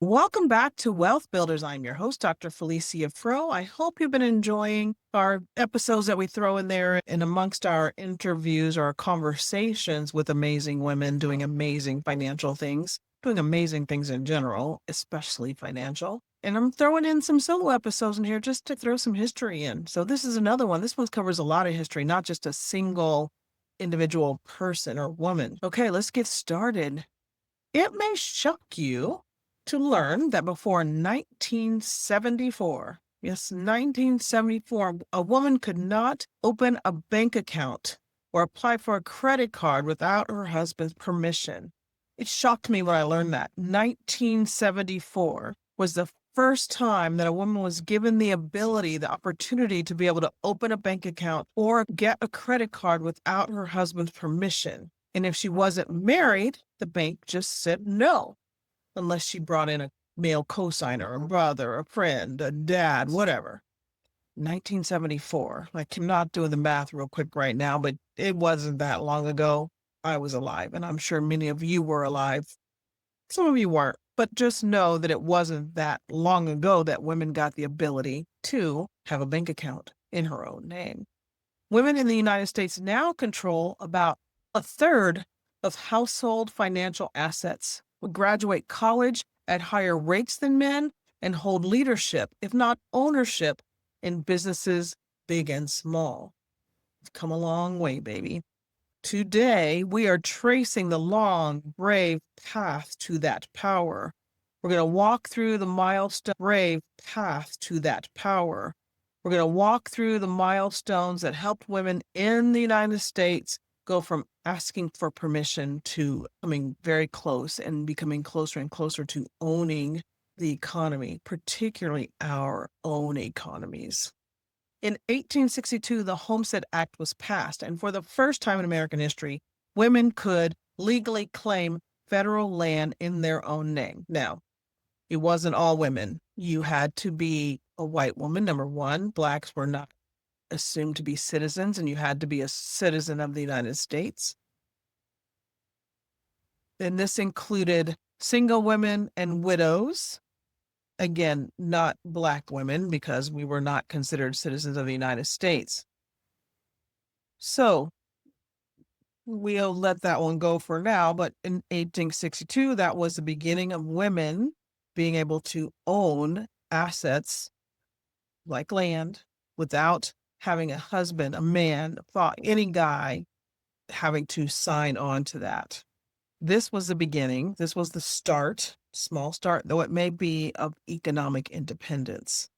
Welcome back to Wealth Builders. I'm your host, Dr. Felicia Fro. I hope you've been enjoying our episodes that we throw in there and amongst our interviews or our conversations with amazing women doing amazing financial things, doing amazing things in general, especially financial. And I'm throwing in some solo episodes in here just to throw some history in. So this is another one. This one covers a lot of history, not just a single individual person or woman. Okay, let's get started. It may shock you to learn that before 1974, yes, 1974, a woman could not open a bank account or apply for a credit card without her husband's permission. It shocked me when I learned that. 1974 was the first time that a woman was given the opportunity to be able to open a bank account or get a credit card without her husband's permission. And if she wasn't married, the bank just said no, unless she brought in a male cosigner, a brother, a friend, a dad, whatever. 1974. I'm not doing the math real quick right now, but it wasn't that long ago. I was alive, and I'm sure many of you were alive. Some of you weren't, but just know that it wasn't that long ago that women got the ability to have a bank account in her own name. Women in the United States now control about a third of household financial assets, will graduate college at higher rates than men, and hold leadership, if not ownership, in businesses big and small. We've come a long way, baby. Today, we are tracing the long, brave path to that power. We're going to walk through the milestone brave path to that power. We're going to walk through the milestones that helped women in the United States go from asking for permission to coming very close and becoming closer and closer to owning the economy, particularly our own economies. In 1862, the Homestead Act was passed, and for the first time in American history, women could legally claim federal land in their own name. Now, it wasn't all women. You had to be a white woman, number one. Blacks were not assumed to be citizens, and you had to be a citizen of the United States. And this included single women and widows. Again, not Black women, because we were not considered citizens of the United States. So we'll let that one go for now. But in 1862, that was the beginning of women being able to own assets like land without having a husband, a man, any guy having to sign on to that. This was the beginning. This was the start, small start, though it may be, of economic independence.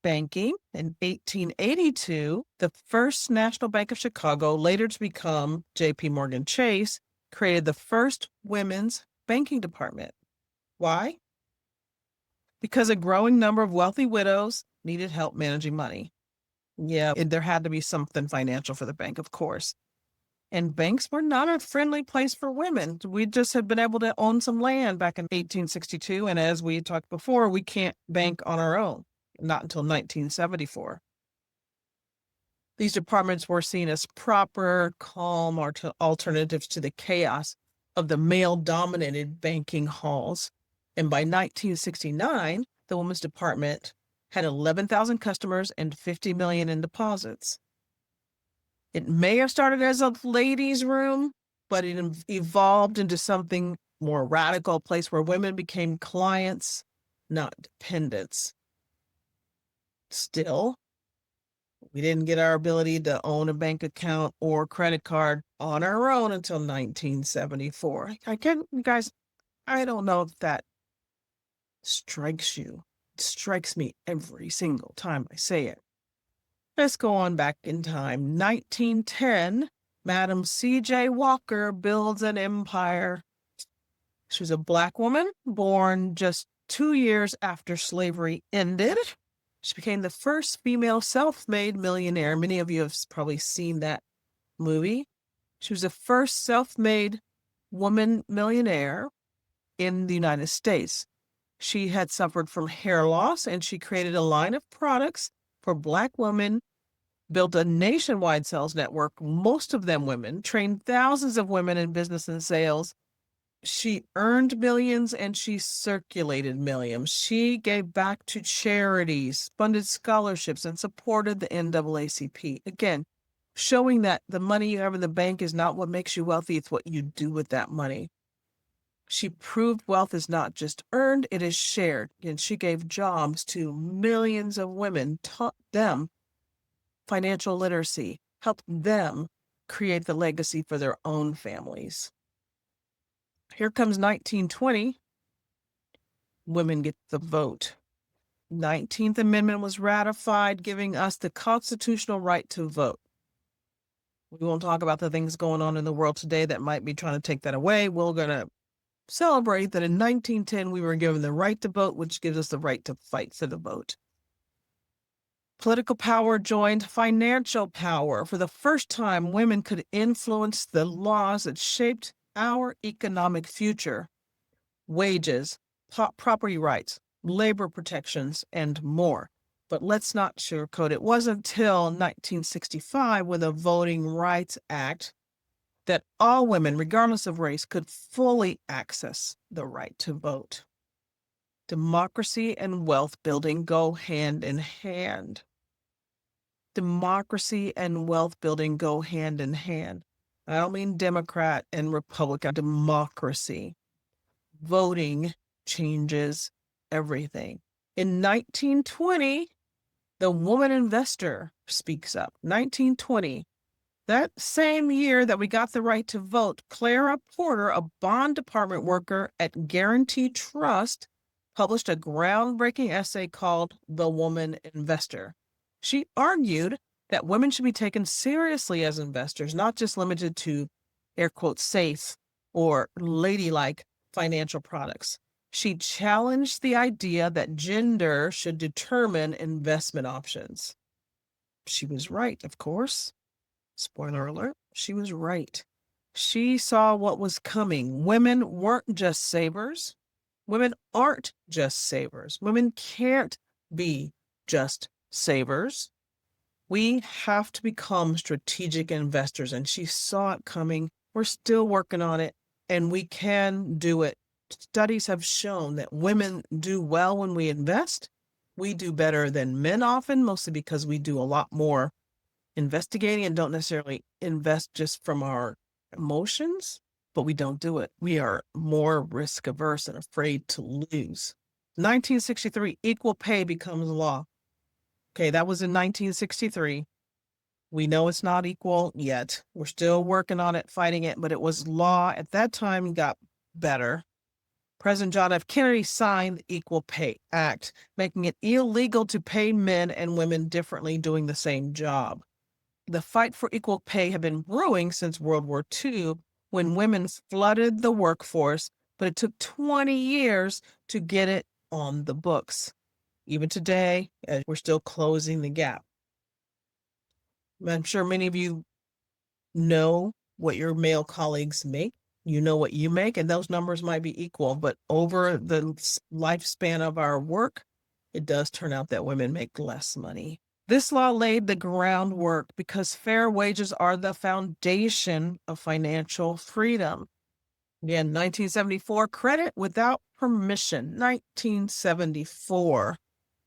Banking. In 1882, the First National Bank of Chicago, later to become J.P. Morgan Chase, created the first women's banking department. Why? Because a growing number of wealthy widows needed help managing money. Yeah, there had to be something financial for the bank, of course. And banks were not a friendly place for women. We just had been able to own some land back in 1862. And as we talked before, we can't bank on our own, not until 1974. These departments were seen as proper, calm alternatives to the chaos of the male-dominated banking halls. And by 1969, the Women's Department had 11,000 customers and $50 million in deposits. It may have started as a ladies' room, but it evolved into something more radical, a place where women became clients, not dependents. Still, we didn't get our ability to own a bank account or credit card on our own until 1974. You guys, I don't know if that strikes you. It strikes me every single time I say it. Let's go on back in time. 1910, Madam C.J. Walker builds an empire. She was a Black woman born just 2 years after slavery ended. She became the first female self-made millionaire. Many of you have probably seen that movie. She was the first self-made woman millionaire in the United States. She had suffered from hair loss, and she created a line of products for Black women, built a nationwide sales network, most of them women, trained thousands of women in business and sales, She earned millions and she circulated millions. She gave back to charities, funded scholarships, and supported the NAACP. Again, showing that the money you have in the bank is not what makes you wealthy, it's what you do with that money. She proved wealth is not just earned, it is shared. And she gave jobs to millions of women, taught them financial literacy, helped them create the legacy for their own families. Here comes 1920. Women get the vote. 19th Amendment was ratified, giving us the constitutional right to vote. We won't talk about the things going on in the world today that might be trying to take that away. We're going to celebrate that in 1910 we were given the right to vote, which gives us the right to fight for the vote. Political power joined financial power. For the first time, women could influence the laws that shaped our economic future. Wages, property rights, labor protections, and more. But let's not sugarcoat it. It wasn't until 1965 with the Voting Rights Act that all women, regardless of race, could fully access the right to vote. Democracy and wealth building go hand in hand. Democracy and wealth building go hand in hand. I don't mean Democrat and Republican, democracy. Voting changes everything. In 1920, the woman investor speaks up. 1920, that same year that we got the right to vote, Clara Porter, a bond department worker at Guarantee Trust, published a groundbreaking essay called The Woman Investor. She argued that women should be taken seriously as investors, not just limited to, air quotes, safe or ladylike financial products. She challenged the idea that gender should determine investment options. She was right, of course. Spoiler alert, she was right. She saw what was coming. Women weren't just savers. Women aren't just savers. Women can't be just savers. We have to become strategic investors, and she saw it coming. We're still working on it, and we can do it. Studies have shown that women do well when we invest. We do better than men often, mostly because we do a lot more investigating and don't necessarily invest just from our emotions, but we don't do it. We are more risk averse and afraid to lose. 1963, equal pay becomes law. Okay, that was in 1963. We know it's not equal yet. We're still working on it, fighting it, but it was law at that time, got better. President John F. Kennedy signed the Equal Pay Act, making it illegal to pay men and women differently doing the same job. The fight for equal pay had been brewing since World War II, when women flooded the workforce, but it took 20 years to get it on the books. Even today, we're still closing the gap. I'm sure many of you know what your male colleagues make. You know what you make, and those numbers might be equal, but over the lifespan of our work, it does turn out that women make less money. This law laid the groundwork because fair wages are the foundation of financial freedom. Again, 1974, credit without permission. 1974,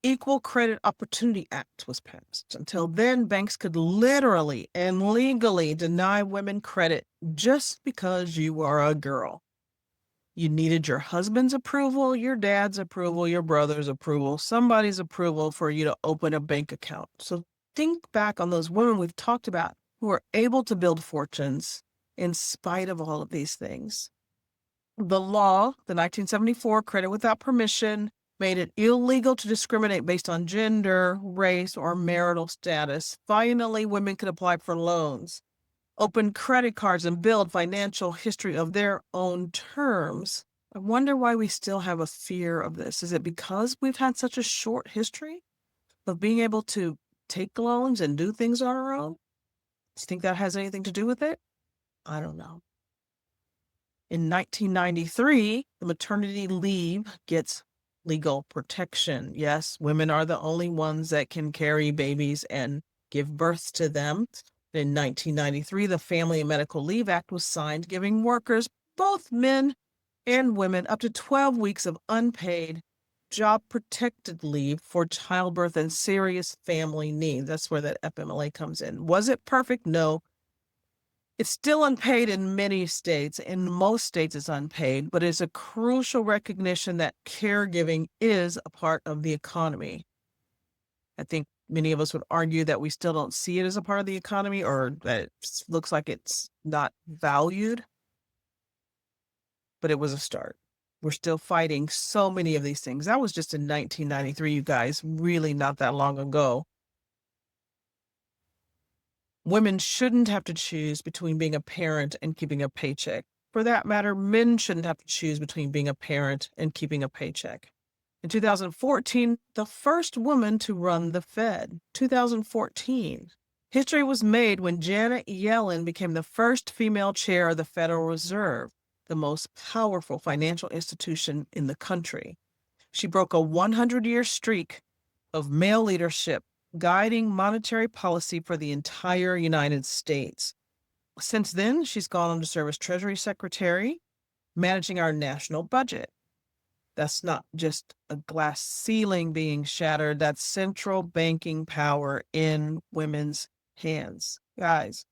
Equal Credit Opportunity Act was passed. Until then, banks could literally and legally deny women credit just because you are a girl. You needed your husband's approval, your dad's approval, your brother's approval, somebody's approval for you to open a bank account. So think back on those women we've talked about who are able to build fortunes in spite of all of these things. The law, the 1974 Credit Without Permission, made it illegal to discriminate based on gender, race, or marital status. Finally, women could apply for loans, open credit cards, and build financial history of their own terms. I wonder why we still have a fear of this. Is it because we've had such a short history of being able to take loans and do things on our own? Do you think that has anything to do with it? I don't know. In 1993, the maternity leave gets legal protection. Yes, women are the only ones that can carry babies and give birth to them. In 1993, the Family and Medical Leave Act was signed, giving workers, both men and women up to 12 weeks of unpaid job protected leave for childbirth and serious family needs. That's where that FMLA comes in. Was it perfect? No. It's still unpaid in many states. In most states, it's unpaid, but it's a crucial recognition that caregiving is a part of the economy. I think many of us would argue that we still don't see it as a part of the economy, or that it looks like it's not valued, but it was a start. We're still fighting so many of these things. That was just in 1993, you guys, really not that long ago. Women shouldn't have to choose between being a parent and keeping a paycheck. For that matter, men shouldn't have to choose between being a parent and keeping a paycheck. In 2014, the first woman to run the Fed. 2014. History was made when Janet Yellen became the first female chair of the Federal Reserve, the most powerful financial institution in the country. She broke a 100-year streak of male leadership, guiding monetary policy for the entire United States. Since then, she's gone on to serve as Treasury Secretary, managing our national budget. That's not just a glass ceiling being shattered, that's central banking power in women's hands. Guys,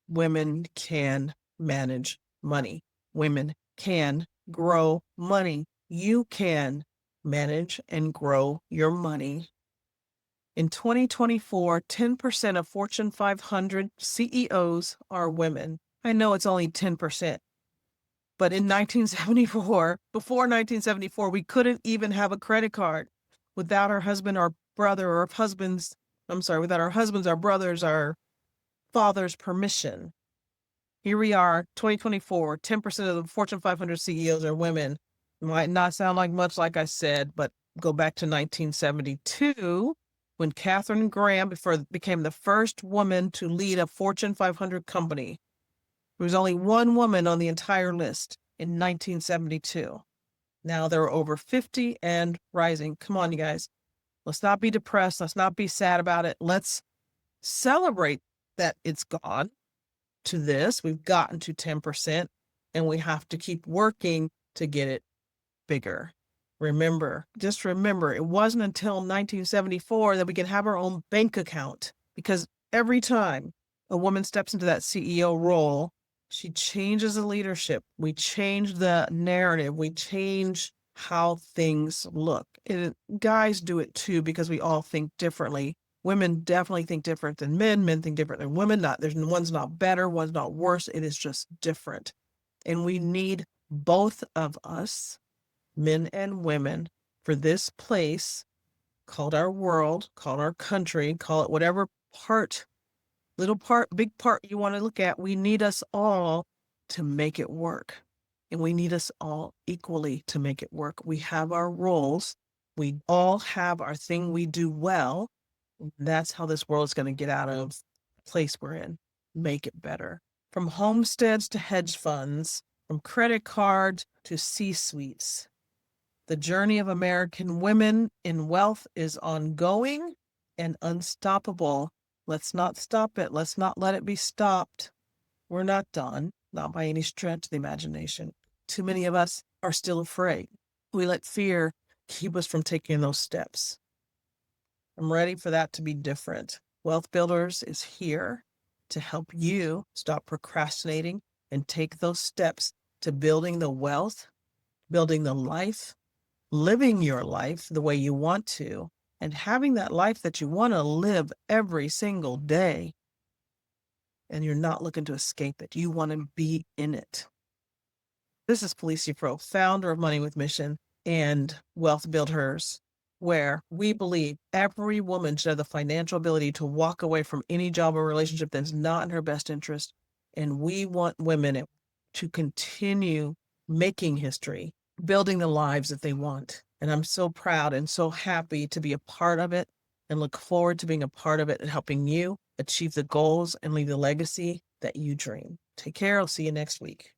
women can manage money. Women can grow money. You can manage and grow your money. In 2024, 10% of Fortune 500 CEOs are women. I know it's only 10%, but in 1974, before 1974, we couldn't even have a credit card without our husband or brother or husbands. I'm sorry, without our husbands, our brothers, our father's permission. Here we are, 2024, 10% of the Fortune 500 CEOs are women. Might not sound like much, like I said, but go back to 1972 when Katharine Graham became the first woman to lead a Fortune 500 company. There was only one woman on the entire list in 1972. Now there are over 50 and rising. Come on, you guys. Let's not be depressed. Let's not be sad about it. Let's celebrate that it's gone to this. We've gotten to 10%, and we have to keep working to get it bigger. Just remember, it wasn't until 1974 that we could have our own bank account, because every time a woman steps into that CEO role, she changes the leadership. We change the narrative. We change how things look. Guys do it too, because we all think differently. Women definitely think different than men. Men think different than women. One's not better, one's not worse. It is just different. And we need both of us, men and women, for this place called our world, called our country, call it whatever part, little part, big part you want to look at. We need us all to make it work. And we need us all equally to make it work. We have our roles. We all have our thing we do well. That's how this world is going to get out of the place we're in. Make it better. From homesteads to hedge funds, from credit cards to C-suites. The journey of American women in wealth is ongoing and unstoppable. Let's not stop it. Let's not let it be stopped. We're not done, not by any stretch of the imagination. Too many of us are still afraid. We let fear keep us from taking those steps. I'm ready for that to be different. Wealth Builders is here to help you stop procrastinating and take those steps to building the wealth, building the life, living your life the way you want to, and having that life that you want to live every single day. And you're not looking to escape it. You want to be in it. This is Felicia Pro, founder of Money with Mission and Wealth Builders, where we believe every woman should have the financial ability to walk away from any job or relationship that's not in her best interest. And we want women to continue making history, building the lives that they want. And I'm so proud and so happy to be a part of it, and look forward to being a part of it and helping you achieve the goals and leave the legacy that you dream. Take care. I'll see you next week.